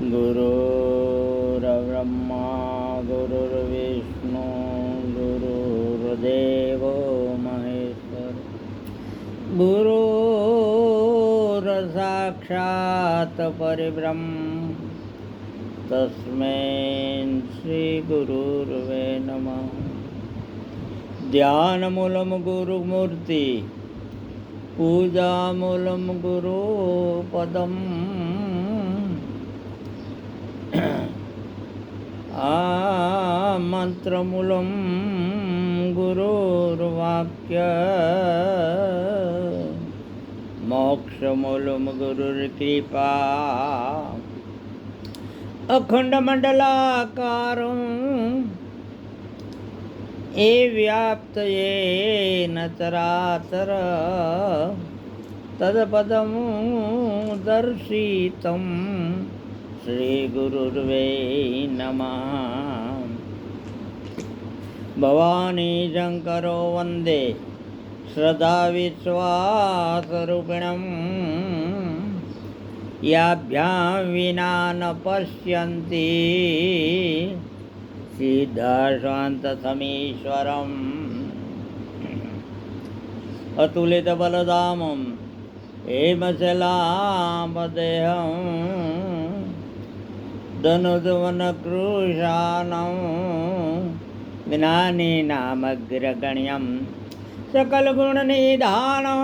गुरुर्ब्रह्मा गुरुर्विष्णु गुरुर्देवो महेश्वर गुरुर्साक्षात् परब्रह्म तस्मै श्री गुरुर्वे नमः। ध्यानमूलं गुरुमूर्ति पूजामूलं गुरुपदम् मंत्रमूलं गुरुर्वाक्य मोक्षमूलं गुरुर्कृपा अखंडमंडलाकारं ये व्याप्त येन चराचर तत्पदं दर्शितं श्री गुरुर्वे नमः। भवानी शंकरो वंदे श्रद्धा विश्वासरूपिणं याभ्यां विना न पश्यन्ति सिद्धाशान्तसमीश्वरम् अतुलितबलधामं हेमशलापदेहं धनुधुवनकृशानं ज्ञानिनामग्रगण्यं सकलगुणनिधानं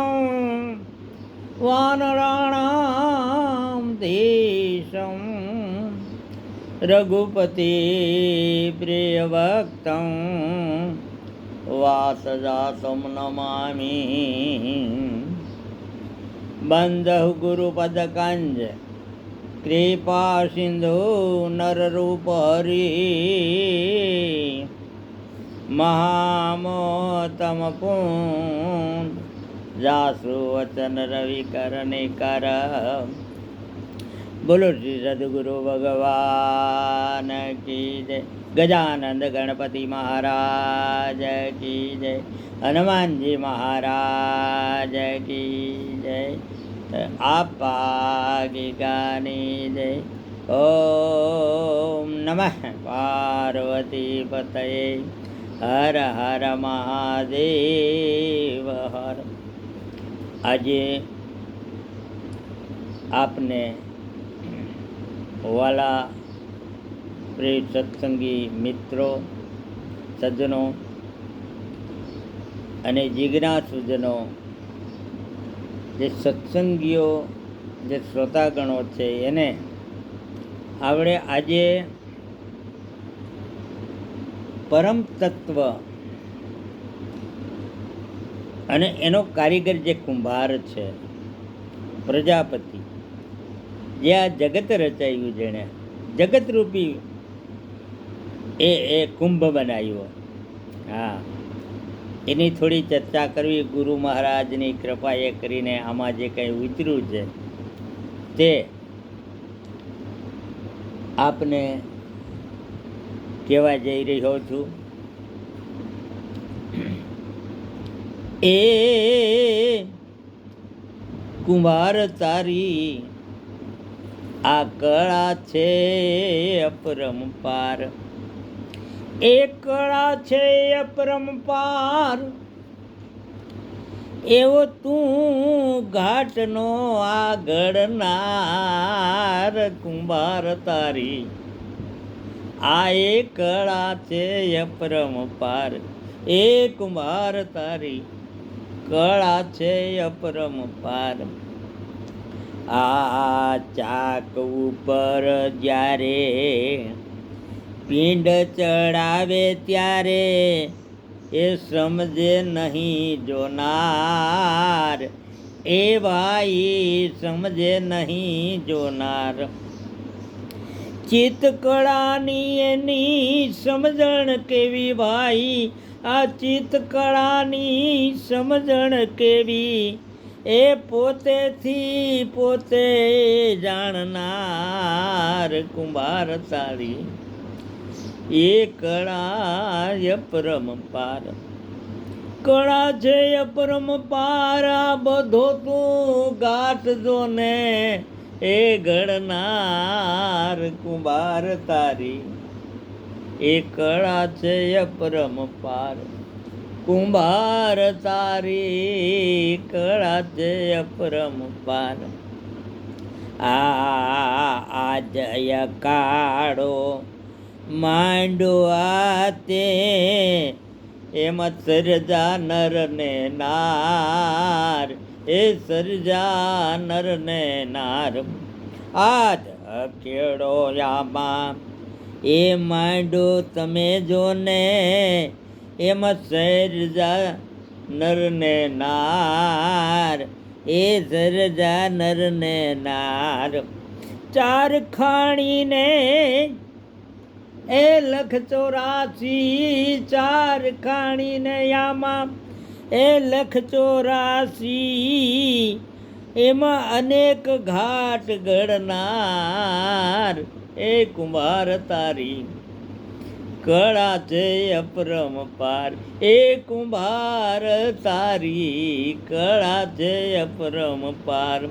वानराणां देशं रघुपति प्रियभक्तं वासजातं नमामि। बन्धु गुरुपदकंज कृपा सिंधु नररूप हरि महामोतम पुण्य जासु वचन रविकर निकर। बोलो श्री सद्गुरु भगवान की जय। गजानंद गणपति महाराज की जय। हनुमान जी महाराज की जय। आपा की गानी जय। ओम नमः पार्वती पतये हर हर महादेव हर। આજે આપને વાલા પ્રિય સત્સંગી મિત્રો સજ્જનો અને જિજ્ઞાસુજનો જે સત્સંગીઓ જે શ્રોતાગણો છે એને આપણે આજે પરમ તત્વ અને એનો કારીગર જે કુંભાર છે પ્રજાપતિ, જે આ જગત રચાયું, જેણે જગતરૂપી એ કુંભ બનાવ્યો, હા, એની થોડી ચર્ચા કરવી. ગુરુ મહારાજની કૃપાએ કરીને આમાં જે કંઈ ઉતર્યું છે તે આપને કહેવા જઈ રહ્યો છું. એ કુંભાર તારી આ કળા છે અપરંપાર, એ કળા છે અપરંપાર, એવો તું ઘાટનો આ ઘડનાર. કુંભાર તારી આ એ કળા છે અપરંપાર, એ કુંભાર તારી કળા છે અપરંપાર. આ ચાક ઉપર જ્યારે પિંડ ચડાવે ત્યારે એ સમજે નહીં જોનાર, એ ભાઈ સમજે નહીં જોનાર. ચિત્તકળાની એની સમજણ કેવી ભાઈ, આ ચિત્તકળાની સમજણ કેવી, એ પોતેથી પોતે જાણનાર. કુંભાર તારી એ કળા અપરંપાર, કળા છે અપરંપાર. આ બધો તું ગાંઠજો ને એ ઘડનાર કુંભાર તારી એ કળા છે અપરંપાર. કુંભાર તારી કળા છે અપરંપાર. આજય કાળો માંડો આતે એમાં સર્જા નર ને નાર. એ સર્જા નર ને નાર. આજ કેળો આમાં એ માંડો તમે જો ને એમાં સર્જા નર ને નાર. એ સર્જા નર ને નાર. ચાર ખાણીને એ 184 ચાર ખાણીને આમાં એ 184 એમાં અનેક ઘાટ ઘડનાર. એ કુંભાર તારી કળા છે અપરંપાર. એ કુંભાર તારી કળા છે અપરંપાર.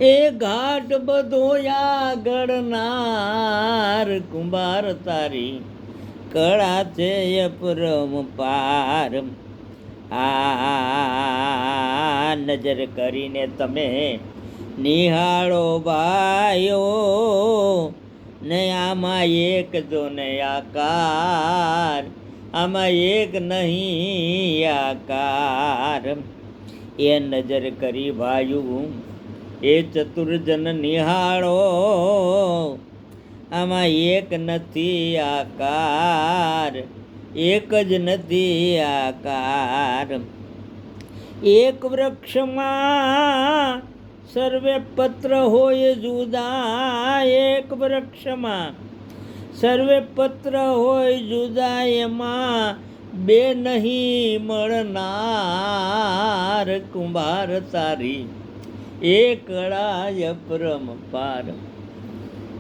એ ઘાટ બધો ઘડનાર. કુંભાર તારી કળા છે અપરંપાર. આ નજર કરીને તમે નિહાળો ભાઈઓ ને આમાં એક જો ને આકાર. આમાં એક નહીં આકાર. એ નજર કરી ભાયું એ ચતુર્જન નિહાળો આમાં એક નથી આકાર. એક જ નથી આકાર. એક વૃક્ષમાં સર્વે પત્ર હોય જુદા. એક વૃક્ષમાં સર્વે પત્ર હોય જુદા. એમાં બે નહીં મળનાર. કુંભાર તારી એ કળા અપરંપાર.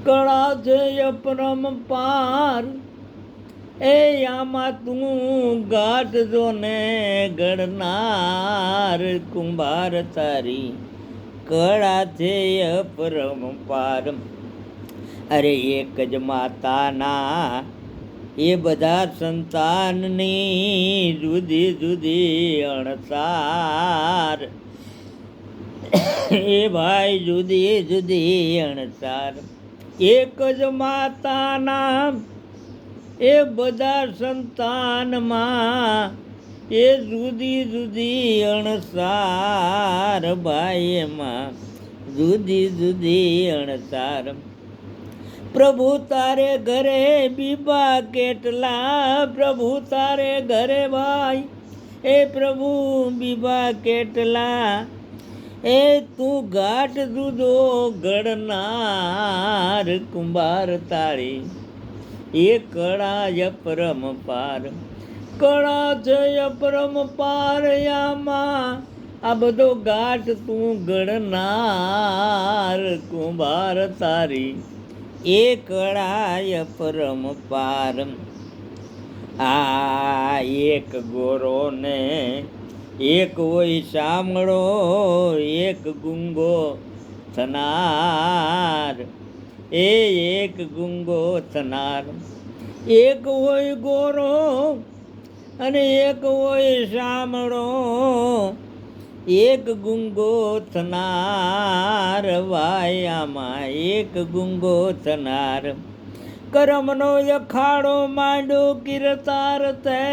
કળા છે અપરંપાર. એ આમાં તું ઘાટ જો ને ઘડનાર. કુંભાર તારી કળા છે અપરંપાર. અરે એક જ માતાના એ બધા સંતાનની જુદી જુદી અણસાર. એ ભાઈ જુદી જુદી અણસાર. એક જ માતાના એ બધા સંતાનમાં એ જુદી જુદી અણસાર. ભાઈ એમાં જુદી જુદી અણસાર. પ્રભુ તારે ઘરે બીબા કેટલા. પ્રભુ તારે ઘરે ભાઈ એ પ્રભુ બીબા કેટલા. એ તું ઘાટ જુદો ઘડનાર. કુંભાર તારી એ કળા અપરંપાર. કળા છે અપરંપાર. આમાં આ બધો ઘાટ તું ઘડનાર. કુંભાર તારી એ કળા અપરંપાર. આ એક ગોરો ને એક હોય સાંભળો એક ગુંગો થનાર. એ એક ગુંગો થનાર. એક હોય ગોરો અને એક હોય સાંભળો એક ગુંગો થનાર. વાયામાં એક ગુંગો થનાર. કરમનો અખાડો માંડો કીર્તાર તે.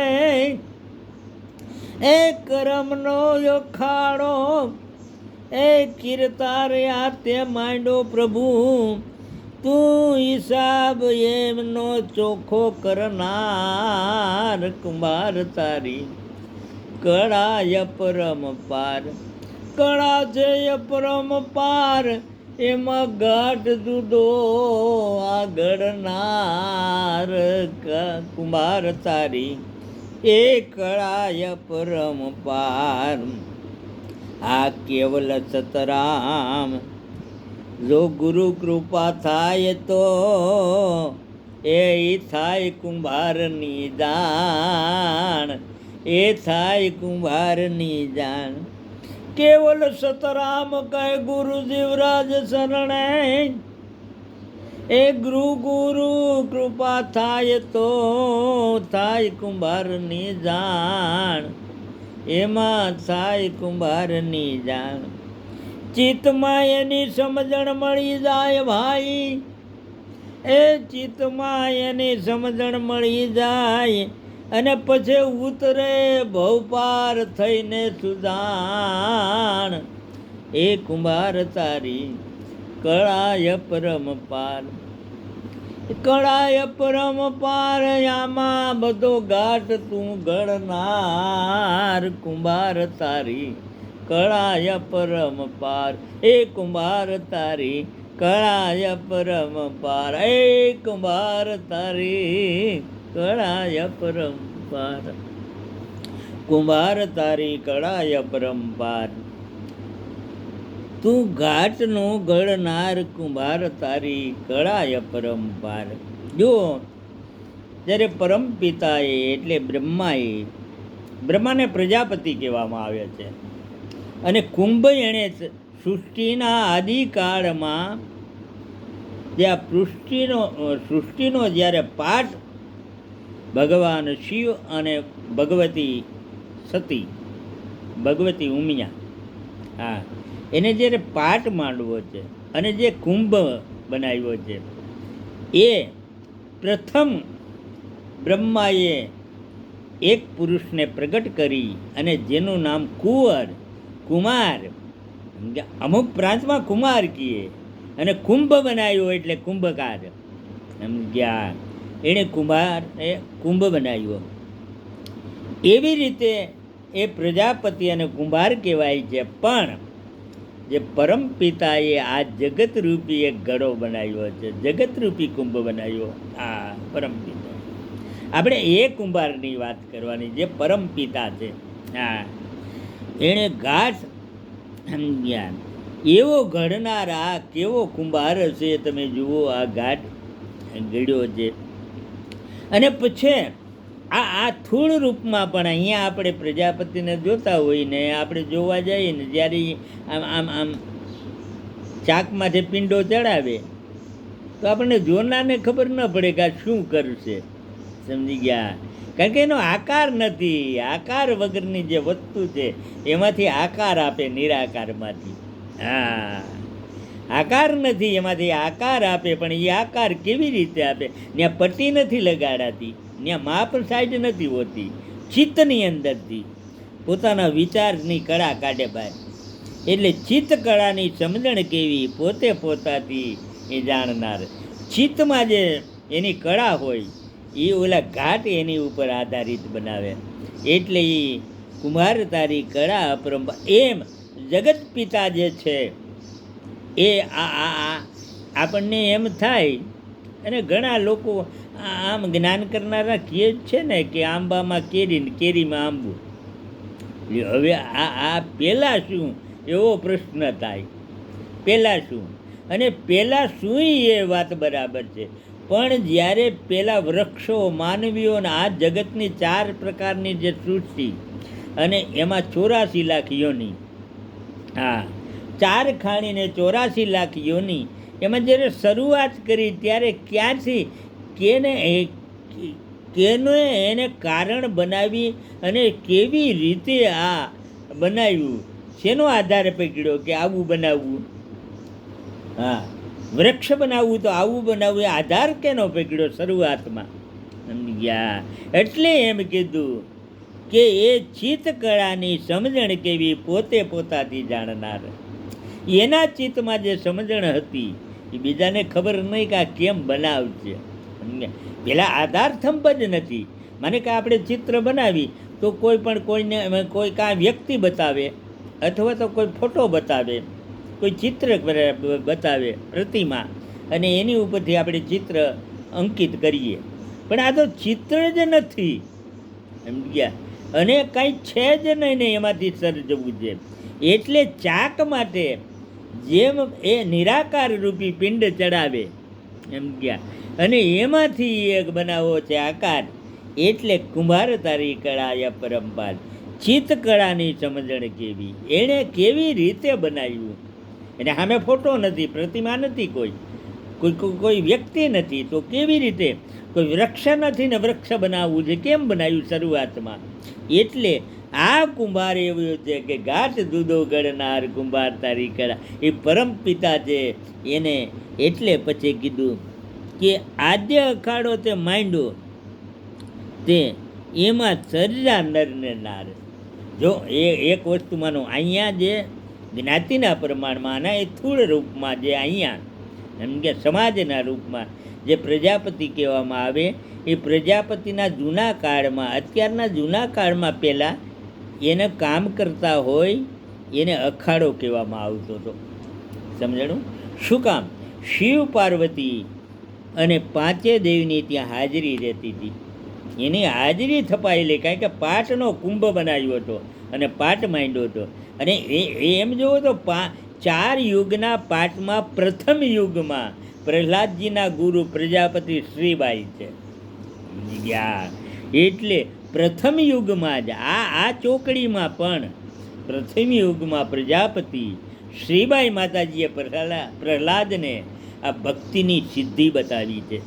એ કરમનો અખાડો એ કીર્તાર તે માંડો. પ્રભુ તું હિસાબ એમનો ચોખ્ખો કરનાર. કુંભાર તારી કળા અપરંપાર. કળા છે અપરંપાર. એમાં ઘાટ જુદો આ ઘડનાર. કુંભાર તારી એ કળા અપરંપાર. આ કેવલ સતરામ જો ગુરુ કૃપા થાય તો એ થાય કુંભારની જાણ. એ થાય કુંભારની જાણ. કેવલ સતરામ કહે ગુરુ જીવરાજ શરણે, એ ગુરુ કૃપા થાય તો થાય કુંભારની જાણ, એમાં થાય કુંભારની જાણ. ચિત્તમાં એની સમજણ મળી જાય ભાઈ, એ ચિત્તમાં એની સમજણ મળી જાય અને પછી ઉતરે ભવપાર થઈને સુજાણ, એ કુંભાર તારી કળાય પરમ પાર. કળાય પરમ પાર, આમાં બધો ઘાટ તું ગણનાર, કુંભાર તારી કળાય પરમ પાર, એ કુંભાર તારી કળાય પરમ પાર, એ કુંભાર તારી કળાય પરમ પાર, કુંભાર તારી કળાય પરમ પાર. તું ઘાટનો ગળનાર, કુંભાર તારી કળાય પરમ પાર. જો જ્યારે પરમ પિતાએ એટલે બ્રહ્માને પ્રજાપતિ કહેવામાં આવે છે, અને કુંભ એણે સૃષ્ટિના આદિકાળમાં જે આ સૃષ્ટિનો જ્યારે પાઠ ભગવાન શિવ અને ભગવતી સતી, ભગવતી ઉમિયા, હા, એને જ્યારે પાઠ માંડવો છે અને જે કુંભ બનાવ્યો છે, એ પ્રથમ બ્રહ્માએ એક પુરુષને પ્રગટ કરી અને જેનું નામ કુમાર, અમુક પ્રાંતમાં કુમાર કીએ, અને કુંભ બનાવ્યો એટલે કુંભકાર, સમજ્યા? એણે કુંભ બનાવ્યો. એવી રીતે એ પ્રજાપતિ અને કુંભાર કહેવાય છે. પણ જે પરમ પિતાએ આ જગતરૂપી એક ઘડો બનાવ્યો છે, જગતરૂપી કુંભ બનાવ્યો, આ પરમ પિતા. આપણે એ કુંભારની વાત કરવાની, જે પરમ પિતા છે. હા, એણે ઘાટ, સમજ્યા? એવો ઘડનાર આ કેવો કુંભાર હશે, તમે જુઓ આ ઘાટ ઘડ્યો છે. અને પછી આ સ્થૂળ રૂપમાં પણ અહીંયા આપણે પ્રજાપતિને જોતા હોય ને, આપણે જોવા જઈએ ને, જ્યારે આમ આમ આમ ચાકમાંથી પિંડો ચડાવે તો આપણને જોનારને ખબર ન પડે કે આ શું કરશે, સમજી ગયા? કારણ કે એનો આકાર નથી. આકાર વગરની જે વસ્તુ છે એમાંથી આકાર આપે, નિરાકારમાંથી. હા, આકાર નથી, એમાંથી આકાર આપે. પણ એ આકાર કેવી રીતે આપે? ત્યાં પટ્ટી નથી લગાડાતી, ત્યાં માપ સાઈડ નથી હોતી, ચિત્તની અંદરથી પોતાના વિચારની કળા કાઢે બહાર. એટલે ચિત્ત કળાની સમજણ કેવી, પોતે પોતાથી એ જાણનાર. ચિત્તમાં જે એની કળા હોય એ ઓલા ઘાટ એની ઉપર આધારિત બનાવે. એટલે એ કુંભાર તારી કળા અપરંપાર. એમ જગત પિતા જે છે એ આપણને એમ થાય, અને ઘણા લોકો આમ જ્ઞાન કરનારા કહે જ છે ને કે આંબામાં કેરી ને કેરીમાં આંબુ. હવે આ પહેલાં શું એવો પ્રશ્ન થાય, પહેલાં શું? અને પહેલાં શું એ વાત બરાબર છે. પણ જ્યારે પહેલાં વૃક્ષો, માનવીઓ અને આ જગતની 4 પ્રકારની જે સૃષ્ટિ, અને એમાં 84 લાખ યોની, હા, 4 ખાણીને 84 લાખ યોની, એમાં જ્યારે શરૂઆત કરી ત્યારે ક્યાંથી કેને એને કારણ બનાવી અને કેવી રીતે આ બનાવ્યું, શેનો આધાર પકડ્યો કે આવું બનાવવું? હા, વૃક્ષ બનાવવું તો આવું બનાવવું, એ આધાર કેનો પકડ્યો શરૂઆતમાં? સમજ્યા? એટલે એમ કીધું કે એ ચિત્ત કળાની સમજણ કેવી, પોતે પોતાથી જાણનાર. એના ચિત્તમાં જે સમજણ હતી એ બીજાને ખબર નહીં કે આ કેમ બનાવશે. પેલા આધાર થંભ જ નથી. માને કે આપણે ચિત્ર બનાવી તો કોઈ કાંઈ વ્યક્તિ બતાવે, અથવા તો કોઈ ફોટો બતાવે, કોઈ ચિત્ર બતાવે, પ્રતિમા, અને એની ઉપરથી આપણે ચિત્ર અંકિત કરીએ. પણ આ તો ચિત્ર જ નથી, સમજ્યા? અને કંઈ છે જ નહીં ને એમાંથી સર્જવું છે. એટલે ચાક માટે જેમ એ નિરાકાર રૂપી પિંડ ચડાવે, સમજ્યા? અને એમાંથી એક બનાવવો છે આકાર. એટલે કુંભાર તારી કળાય પરંપાર. ચિત્તકળાની સમજણ કેવી, એણે કેવી રીતે બનાવ્યું. એને સામે ફોટો નથી, પ્રતિમા નથી, કોઈ વ્યક્તિ નથી, તો કેવી રીતે, કોઈ વૃક્ષ નથી ને વૃક્ષ બનાવવું છે, કેમ બનાવ્યું શરૂઆતમાં. એટલે આ કુંભાર એવું છે કે ઘાટ દૂધો ગળનાર કુંભાર તારી કળા, એ પરમ પિતા છે એને. એટલે પછી કીધું કે આદ્ય અખાડો તે માંડ્યો તે એમાં સર્જા નર ને નાર. જો એક વસ્તુ માનો, અહીંયા જે જ્ઞાતિના પ્રમાણમાં અને એ સ્થૂળ રૂપમાં જે અહીંયા એમ કે સમાજના રૂપમાં જે પ્રજાપતિ કહેવામાં આવે, એ પ્રજાપતિના જૂના કાળમાં, અત્યારના જૂના કાળમાં પહેલાં એને કામ કરતા હોય એને અખાડો કહેવામાં આવતો હતો. સમજણું? શું કામ? શિવ પાર્વતી અને પાંચે દેવીની ત્યાં હાજરી રહેતી હતી. એની હાજરી થપાયેલી, કારણ કે પાટનો કુંભ બનાવ્યો હતો અને પાટ માંડ્યો હતો. અને એમ જોવો તો 4 યુગના પાઠમાં પ્રથમ યુગમાં પ્રહલાદજીના ગુરુ પ્રજાપતિ શ્રીબાઈ છે. એટલે પ્રથમ યુગમાં જ આ ચોકડીમાં પણ પ્રથમ યુગમાં પ્રજાપતિ શ્રીબાઈ માતાજીએ પ્રહલાદને આ ભક્તિની સિદ્ધિ બતાવી છે.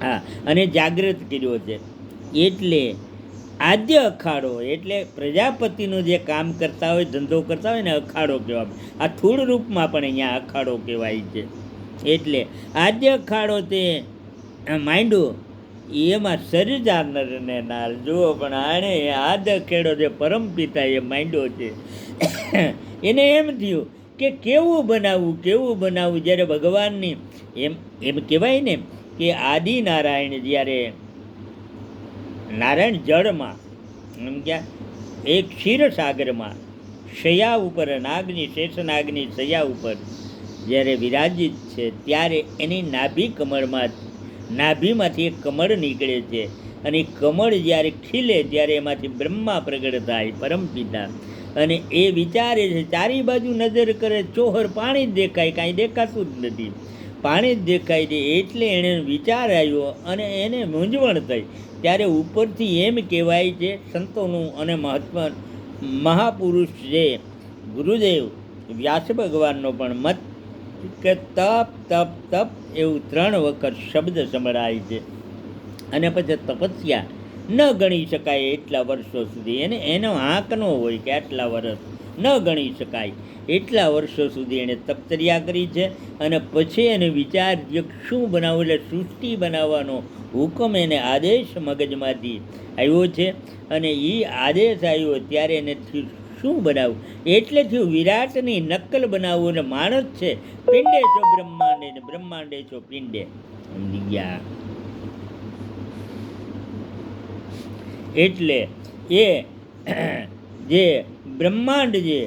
હા, અને જાગૃત કર્યો છે. એટલે આદ્ય અખાડો એટલે પ્રજાપતિનું જે કામ કરતા હોય, ધંધો કરતા હોય ને અખાડો કહેવાય. આ સ્થૂળ રૂપમાં પણ અહીંયા અખાડો કહેવાય છે. એટલે આદ્ય અખાડો તે માંડ્યો એમાં સર્જા નર ને નાર. જુઓ, પણ આણે આદ્ય ખેડો જે પરમ પિતા એ માંડ્યો છે. એને એમ થયું કે કેવું બનાવવું. જ્યારે ભગવાનની એમ કહેવાય ને કે આદિનારાયણ જ્યારે નારાયણ જળમાં એમ ક્યાં એક ક્ષીરસાગરમાં શૈયા ઉપર નાગની શેષનાગની શૈયા ઉપર જ્યારે વિરાજિત છે, ત્યારે એની નાભીમાંથી એક કમળ નીકળે છે. અને એ કમળ જ્યારે ખીલે ત્યારે એમાંથી બ્રહ્મા પ્રગટ થાય, પરમપિતા. અને એ વિચારે છે, ચારી બાજુ નજર કરે, ચોહર પાણી જ દેખાય, કાંઈ દેખાતું જ નથી, પાણી જ દેખાય છે. એટલે એણે વિચાર આવ્યો અને એને મૂંઝવણ થઈ. ત્યારે ઉપરથી એમ કહેવાય છે સંતોનું અને મહાપુરુષ છે ગુરુદેવ વ્યાસ ભગવાનનો પણ મત કે તપ તપ તપ એવું 3 વખત શબ્દ સંભળાય છે. અને પછી તપસ્યા ન ગણી શકાય એટલા વર્ષો સુધી. એનો આંક ન હોય કે આટલા વર્ષ ન ગણી શકાય એટલા વર્ષો સુધી એણે તપચર્યા કરી છે. અને પછી એને વિચાર શું બનાવવું, એટલે સૃષ્ટિ બનાવવાનો હુકમ એને આદેશ મગજમાંથી આવ્યો છે. અને એ આદેશ આવ્યો ત્યારે એને શું બનાવવું, એટલે થયું વિરાટની નકલ બનાવવું. અને માણસ છે પિંડે છો બ્રહ્માંડે ને બ્રહ્માંડે છો પિંડે. સમજી ગયા? એટલે એ જે બ્રહ્માંડ જે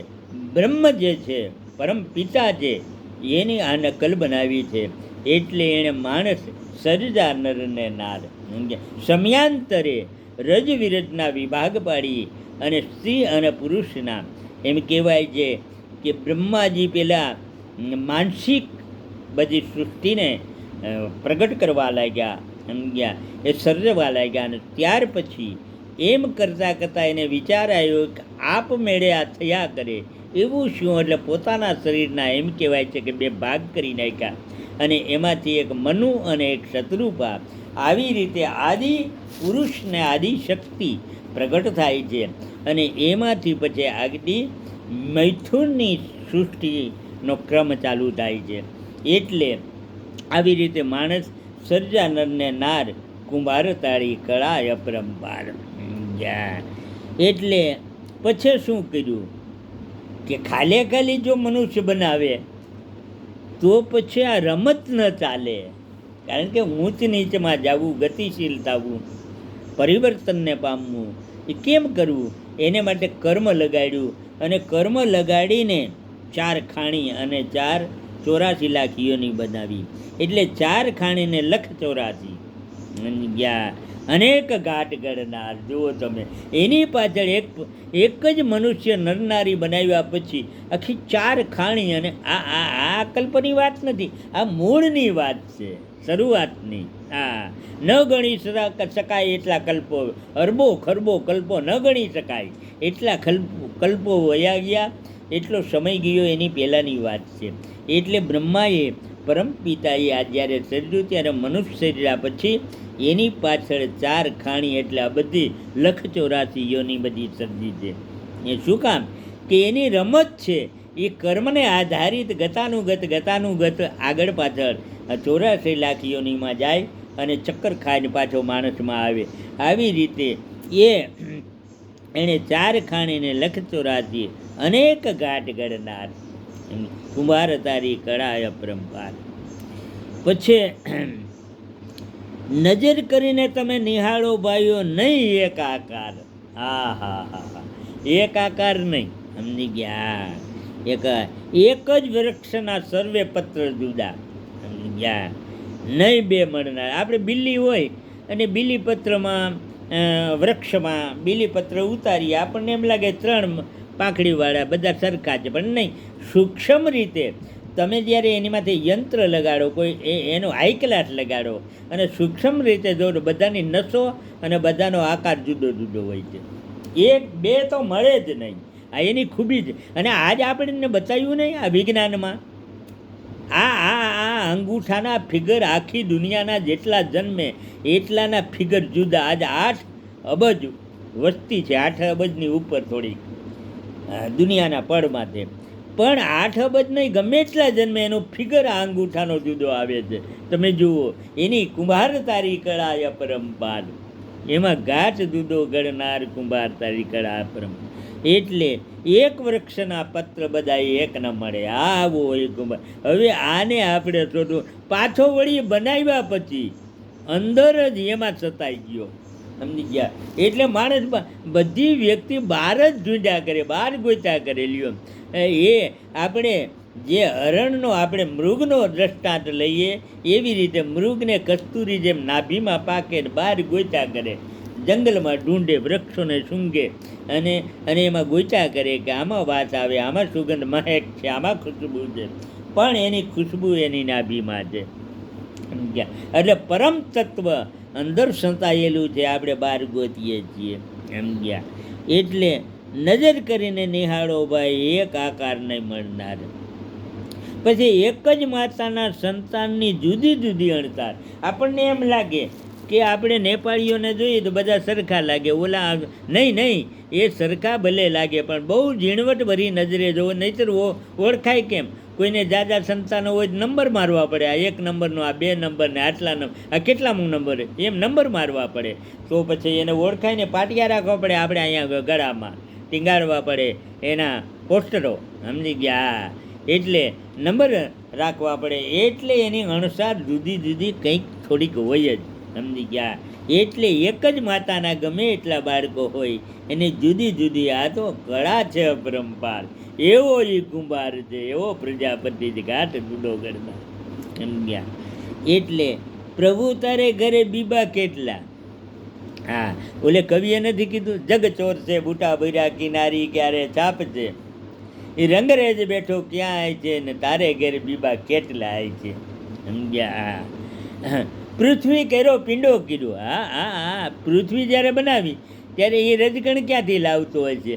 બ્રહ્મ જે છે પરમ પિતા છે એની આ નકલ બનાવી છે. એટલે એણે માણસ સર્જા નર ને નાર. સમયાંતરે રજ વિરજના વિભાગ પાડી અને સ્ત્રી અને પુરુષના એમ કહેવાય છે કે બ્રહ્માજી પહેલાં માનસિક બધી સૃષ્ટિને પ્રગટ કરવા લાગ્યા, સમજ્યા, એ સર્જવા લાગ્યા. અને ત્યાર પછી એમ કરતાં કરતાં એને વિચાર આવ્યો કે આપમેળે આ થયા કરે એવું શું. એટલે પોતાના શરીરના એમ કહેવાય છે કે 2 ભાગ કરી નાખ્યા. અને એમાંથી એક મનુ અને એક શત્રુપા. આવી રીતે આદિ પુરુષને આદિ શક્તિ પ્રગટ થાય છે. અને એમાંથી પછી આગળ મૈથુનની સૃષ્ટિનો ક્રમ ચાલુ થાય છે. એટલે આવી રીતે માણસ સર્જા નરને નાર કુંભાર તાળી કળા અપરંપાર. એટલે પછી શું કર્યું કે ખાલી જો મનુષ્ય બનાવે તો પછી આ રમત ન ચાલે. કારણ કે ઊંચ નીચમાં જવું, ગતિશીલ થવું, પરિવર્તનને પામવું, એ કેમ કરવું? એને માટે કર્મ લગાડ્યું. અને કર્મ લગાડીને 4 ખાણી અને 84 લાખ યોની બનાવી. એટલે 4 ખાણીને 184. ગયા અનેક ઘાટ ઘડનાર. જુઓ તમે, એની પાછળ એક જ મનુષ્ય નરનારી બનાવ્યા પછી આખી 4 ખાણી. અને આ કલ્પની વાત નથી, આ મૂળની વાત છે, શરૂઆતની. હા, ન ગણી શકાય એટલા કલ્પો, અરબો ખરબો કલ્પો ન ગણી શકાય એટલા કલ્પો વયા ગયા, એટલો સમય ગયો, એની પહેલાંની વાત છે. એટલે બ્રહ્માએ પરમ પિતાએ આ જ્યારે સર્જ્યું ત્યારે મનુષ્ય સર્જ્યા પછી એની પાછળ 4 ખાણી એટલે આ બધી 184 યોની બધી સર્જી છે. એ શું કામ? કે એની રમત છે, એ કર્મને આધારિત ગતાનુગત આગળ પાછળ 84 લાખ યોનીમાં જાય અને ચક્કર ખાઈને પાછો માણસમાં આવે. આવી રીતે એણે 4 ખાણીને 184 અનેક ઘાટ ઘડનાર. કુંભાર તારી કળા અપરંપાર. પછી નજર કરીને તમે નિહાળો ભાઈઓ નહીં એક આકાર. હા હા હા હા, એક આકાર નહીં, સમજી ગયા? એક જ વૃક્ષના સર્વે પત્ર જુદા, સમજી ગયા? નહીં બે મળનાર. આપણે બિલ્લી હોય અને બીલીપત્રમાં વૃક્ષમાં બીલીપત્ર ઉતારીએ, આપણને એમ લાગે 3 પાંખડીવાળા બધા સરખા છે, પણ નહીં. સૂક્ષ્મ રીતે તમે જ્યારે એની માથે યંત્ર લગાડો, કોઈ એનો હાઈ ક્લાસ લગાડો અને સૂક્ષ્મ રીતે જોડો, બધાની નસો અને બધાનો આકાર જુદો જુદો હોય છે. 1-2 તો મળે જ નહીં. આ એની ખૂબી જ. અને આજ આપણને બતાવ્યું નહીં આ વિજ્ઞાનમાં, આ અંગૂઠાના ફિગર આખી દુનિયાના જેટલા જન્મે એટલાના ફિગર જુદા. આજે 8 અબજ વસ્તી છે, 8 અબજની ઉપર થોડી દુનિયાના પડમાંથી, પણ 8 અબજ નહીં, ગમે એટલા જન્મે એનો ફિગર આ અંગૂઠાનો જુદો આવે છે. તમે જુઓ, એની કુંભાર તારી કળા અપરંપાર. એમાં ઘાટ જુદો ઘડનાર કુંભાર તારી કળા અપરંપાર. એટલે એક વૃક્ષના પત્ર બધા એક ન મળે, આવો એ કુંભાર. હવે આને આપણે થોડું પાછો વળી બનાવ્યા પછી અંદર જ એમાં સતાઈ ગયો, સમજી ગયા? એટલે માણસ બધી વ્યક્તિ બહાર જ ઢૂંઢ્યા કરે, બહાર ગોત્યા કરે. લ્યો, એ આપણે જે હરણનો આપણે મૃગનો દ્રષ્ટાંત લઈએ એવી રીતે મૃગને કસ્તુરી જેમ નાભીમાં પાકે બહાર ગોત્યા કરે, જંગલમાં ઢૂંઢે, વૃક્ષોને સૂંઘે અને એમાં ગોત્યા કરે કે આમાં વાત આવે, આમાં સુગંધ મહેક છે, આમાં ખુશ્બુ છે, પણ એની ખુશ્બુ એની નાભીમાં છે, સમજ્યા? એટલે પરમ તત્વ અંદર સંતાયેલું છે, આપણે બહાર ગોતીએ છીએ, સમજ્યા? એટલે નજર કરીને નિહાળો ભાઈ એક આકાર નહીં મળનાર. પછી એક જ માતાના સંતાનની જુદી જુદી અણતાર. આપણને એમ લાગે કે આપણે નેપાળીઓને જોઈએ તો બધા સરખા લાગે, ઓલા નહીં, એ સરખા ભલે લાગે પણ બહુ ઝીણવટભરી નજરે જોવો, નહીંતર ઓળખાય કેમ? કોઈને જાજા સંતાનો હોય નંબર મારવા પડે, આ 1 નંબરનો, આ 2 નંબરને, આટલા નંબર, આ કેટલામું નંબર, એમ નંબર મારવા પડે. તો પછી એને ઓળખાઈને પાટિયા રાખવા પડે, આપણે અહીંયા ગળામાં ટીંગાડવા પડે એના પોસ્ટરો, સમજી ગયા? એટલે નંબર રાખવા પડે. એટલે એની અણસાર જુદી જુદી કંઈક થોડીક હોય જ, સમજી ગયા? એટલે એક જ માતાના ગમે એટલા બાળકો હોય એની જુદી જુદી. આ તો કળા છે અપરંપાર. એવો એ કુંભાર છે, એવો પ્રજાપતિ જ ઘાટ જુદો કરતા, સમજ્યા? એટલે પ્રભુ તારે ઘરે બીબા કેટલા. હા, ઓલે કવિએ નથી કીધું, જગ ચોર છે બુટા ભર્યા કિનારી ક્યારે છાપ છે, એ રંગરેજ બેઠો ક્યાં આય છે ને તારે ઘેર બીબા કેટલા આય છે, સમજ્યા? પૃથ્વી કર્યો પિંડો કીધું. હા, પૃથ્વી જ્યારે બનાવી ત્યારે એ રજકણ ક્યાંથી લાવતો હોય છે?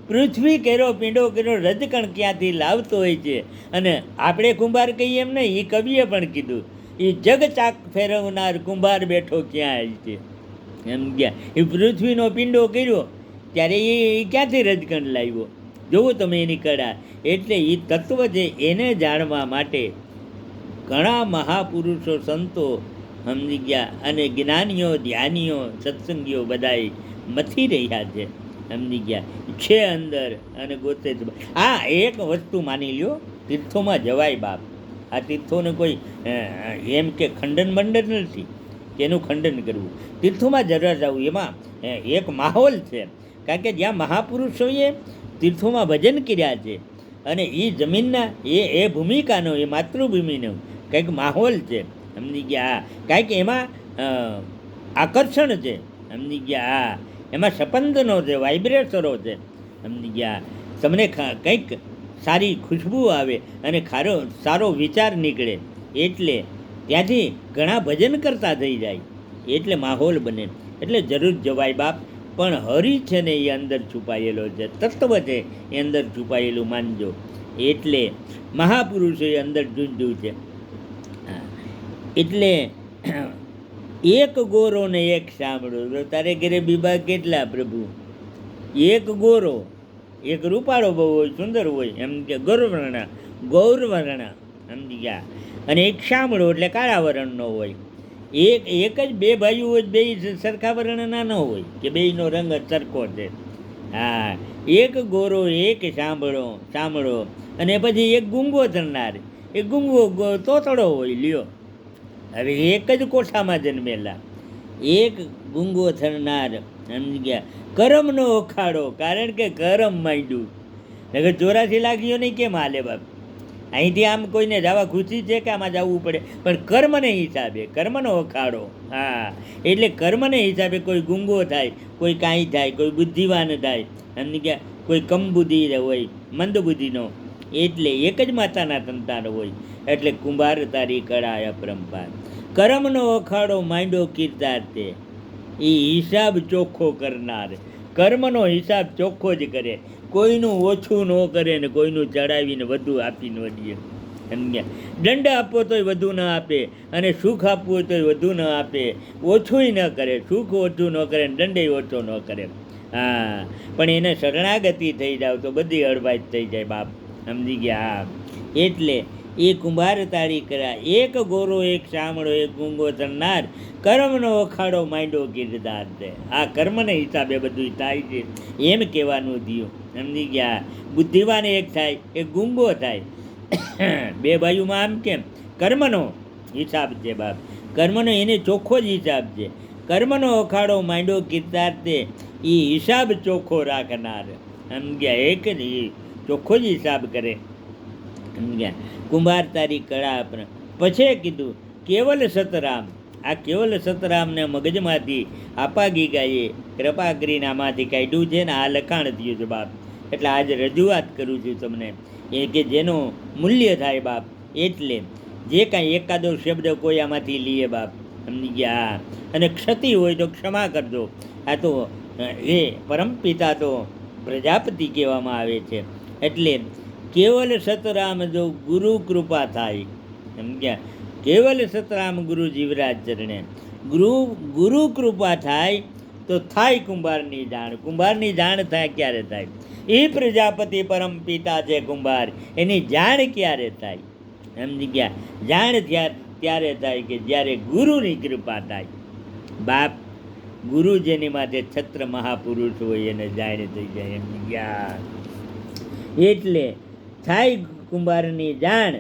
પૃથ્વી કર્યો પિંડો કર્યો રજકણ ક્યાંથી લાવતો હોય છે? અને આપણે કુંભાર કહીએ એમ નહીં, એ કવિએ પણ કીધું, એ જગ ચાક ફેરવનાર કુંભાર બેઠો ક્યાં આય છે, એમ ગયા? એ પૃથ્વીનો પિંડો કર્યો ત્યારે એ ક્યાંથી રજકણ લાવ્યો? જોવો તમે એની કળા. એટલે એ તત્વ છે, એને જાણવા માટે ઘણા મહાપુરુષો, સંતો, સમજી ગયા, અને જ્ઞાનીઓ, ધ્યાનીઓ, સત્સંગીઓ બધાએ મથી રહ્યા છે, સમજી ગયા? છે અંદર અને ગોતે. હા, એક વસ્તુ માની લ્યો, તીર્થોમાં જવાય બાપ. આ તીર્થોને કોઈ એમ કે ખંડન બંડન નથી કે એનું ખંડન કરવું. તીર્થોમાં જરા જવું, એમાં એક માહોલ છે. કારણ કે જ્યાં મહાપુરુષોએ તીર્થોમાં ભજન કર્યા છે અને એ જમીનના એ ભૂમિકાનો, એ માતૃભૂમિનો કંઈક માહોલ છે, સમજી ગયા? કાંઈક એમાં આકર્ષણ છે, સમજી ગયા? હા, એમાં સ્પંદનો છે, વાઇબ્રેશનો છે, સમજી ગયા? તમને કંઈક સારી ખુશ્બુ આવે અને સારો વિચાર નીકળે, એટલે ત્યાંથી ઘણા ભજન કરતા થઈ જાય, એટલે માહોલ બને. એટલે જરૂર જવાય બાપ, પણ હરિ છે ને એ અંદર છુપાયેલો છે, તત્વ છે એ અંદર છુપાયેલું માનજો. એટલે મહાપુરુષો એ અંદર ઢૂંઢ્યું છે. એટલે એક ગોરો ને એક સાંભળો, તો તારે ઘરે બીબા કેટલા પ્રભુ? એક ગોરો, એક રૂપાળો બહુ હોય, સુંદર હોય, એમ કે ગૌરવર્ણ, સમજી ગયા? અને એક શામળો એટલે કાળા વર્ણનો હોય. એક જ બે ભાઈઓ હોય, બે સરખા વર્ણના ન હોય કે બેયનો રંગ સરખો છે. હા, એક ગોરો એક સાંભળો, અને પછી એક ગુંગો થનાર, એ ગુંગો તોતડો હોય. લ્યો, હવે એક જ કોઠામાં જન્મેલા, એક ગુંગો થનાર, સમજી ગયા? કરમનો અખાડો, કારણ કે કરમ માંડ્યું. નગર 84 લાખીઓ નહીં કેમ હાલે બાપ? અહીંથી આમ કોઈને જવા ખુશી છે કે આમાં જવું પડે, પણ કર્મને હિસાબે, કર્મનો અખાડો. હા, એટલે કર્મને હિસાબે કોઈ ગુંગો થાય, કોઈ કાંઈ થાય, કોઈ બુદ્ધિવાન થાય, સમજી ગયા? કોઈ કમ બુદ્ધિ હોય, મંદ બુદ્ધિનો, એટલે એક જ માતાના સંતાન હોય. એટલે કુંભાર તારી કળા અપરંપાર, કર્મનો અખાડો માંડ્યો કીર્તાર્થે, એ હિસાબ ચોખ્ખો કરનાર, કર્મનો હિસાબ ચોખ્ખો જ કરે, કોઈનું ઓછું ન કરે ને કોઈનું ચડાવીને વધુ આપી ન દે. સમજ્યા? દંડ આપવો તોય વધુ ન આપે, અને સુખ આપવું હોય તોય વધુ ન આપે, ઓછુંય ન કરે, સુખ ઓછું ન કરે, દંડે ઓછો ન કરે. હા, પણ એને શરણાગતિ થઈ જાવ તો બધી હળવાઈ થઈ જાય બાપ, સમજી ગયા? એટલે એ કુંભાર તારી કરા, એક ગોરો એક શામળો એક ગુંગો થનાર, કર્મનો અખાડો માંડ્યો કીર્તાર છે. આ કર્મને હિસાબે બધું થાય છે, એમ કહેવાનું થયું, સમજી ગયા? બુદ્ધિવાન એક થાય, એક ગુંગો થાય. બે ભાઈઓમાં આમ કેમ? કર્મનો હિસાબ છે બાપ, કર્મનો એને ચોખ્ખો જ હિસાબ છે. કર્મનો અખાડો માંડ્યો કીર્તાર્થે, એ હિસાબ ચોખ્ખો રાખનાર, સમજ્યા? એક જ ચોખ્ખો જ હિસાબ કરે, સમજ્યા? કુંભાર તારી કળા. પછી કીધું કેવલ સતરામ. આ કેવલ સતરામને મગજમાંથી આપાગી ગાયે કૃપા કરીને આમાંથી કાઢ્યું છે ને આ લખાણ થયું છે બાપ. એટલે આજે રજૂઆત કરું છું તમને, એ કે જેનું મૂલ્ય થાય બાપ. એટલે જે કાંઈ એકાદો શબ્દ કોઈ આમાંથી લઈએ બાપ, સમજી ગયા? અને ક્ષતિ હોય તો ક્ષમા કરજો. આ તો એ પરમપિતા તો પ્રજાપતિ કહેવામાં આવે છે. એટલે કેવલ સતરામ જો ગુરુ કૃપા થાય, સમજ્યા? કેવલ સતરામ ગુરુ જીવરાજ ચરણે, ગુરુ કૃપા થાય તો થાય કુંભારની જાણ. કુંભારની જાણ થાય ક્યારે થાય? એ પ્રજાપતિ પરમ પિતા છે કુંભાર, એની જાણ ક્યારે થાય? સમજી ગયા? જાણ ત્યારે થાય કે જ્યારે ગુરુની કૃપા થાય બાપ. ગુરુ જેની માટે છત્ર મહાપુરુષ હોય એને જાણ થઈ જાય, સમજી ગયા? એટલે થાય કુંભારની જાણ,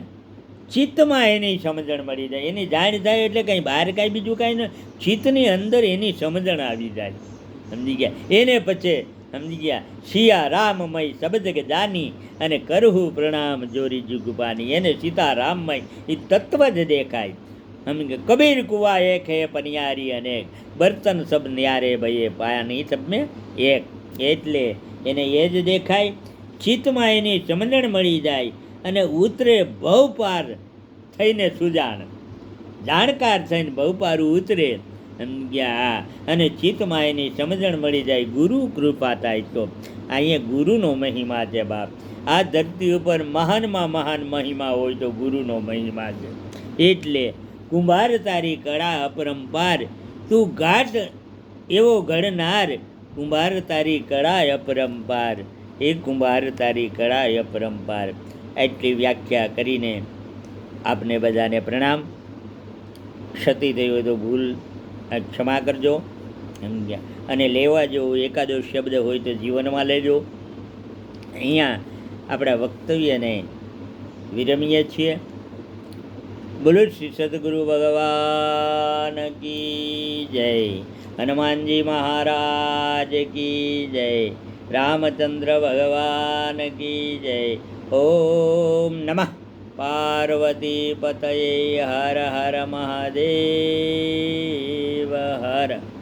ચિત્તમાં એની સમજણ મળી જાય. એની જાણ થાય એટલે કંઈ બહાર કાંઈ બીજું કાંઈ ન, ચિત્તની અંદર એની સમજણ આવી જાય, સમજી ગયા? એને પછી સમજી ગયા? સિયા રામમય શબ્દ જાની, અને કરહું પ્રણામ જોરી જુગપાની. એને સીતારામમય એ તત્વ જ દેખાય. સમજી ગયા? કબીર કુવા એક હે પનિયારી અનેક, બર્તન સબ ન્યારે ભયે પાયાની સબ મેં એક. એટલે એને એ જ દેખાય, ચિત્તમાં એની સમજણ મળી જાય, અને ઉતરે ભવપાર થઈને સુજાણ, જાણકાર થઈને ભવપાર ઉતરે, સમજ્યા? અને ચિત્તમાં એની સમજણ મળી જાય, ગુરુ કૃપા થાય તો. અહીંયા ગુરુનો મહિમા છે બાપ. આ ધરતી ઉપર મહાનમાં મહાન મહિમા હોય તો ગુરુનો મહિમા છે. એટલે કુંભાર તારી કળા અપરંપાર, તું ઘાટ એવો ઘડનાર, કુંભાર તારી કળા અપરંપાર. એ કુંભાર તારી કળા અપરંપાર. એટલી વ્યાખ્યા કરીને આપને બધાને પ્રણામ. ક્ષતિ થઈ હોય તો ભૂલ ક્ષમા કરજો, સમજ્યા? અને લેવા જેવું એકાદો શબ્દ હોય તો જીવનમાં લેજો. અહીંયા આપણા વક્તવ્યને વિરમીએ છીએ. બોલો શ્રી સદગુરુ ભગવાન કી જય, હનુમાનજી મહારાજ કી જય, રામચંદ્ર ભગવાન કી જય. ઓમ નમઃ પાર્વતી પતયે, હર હર મહાદેવ. શિવ હર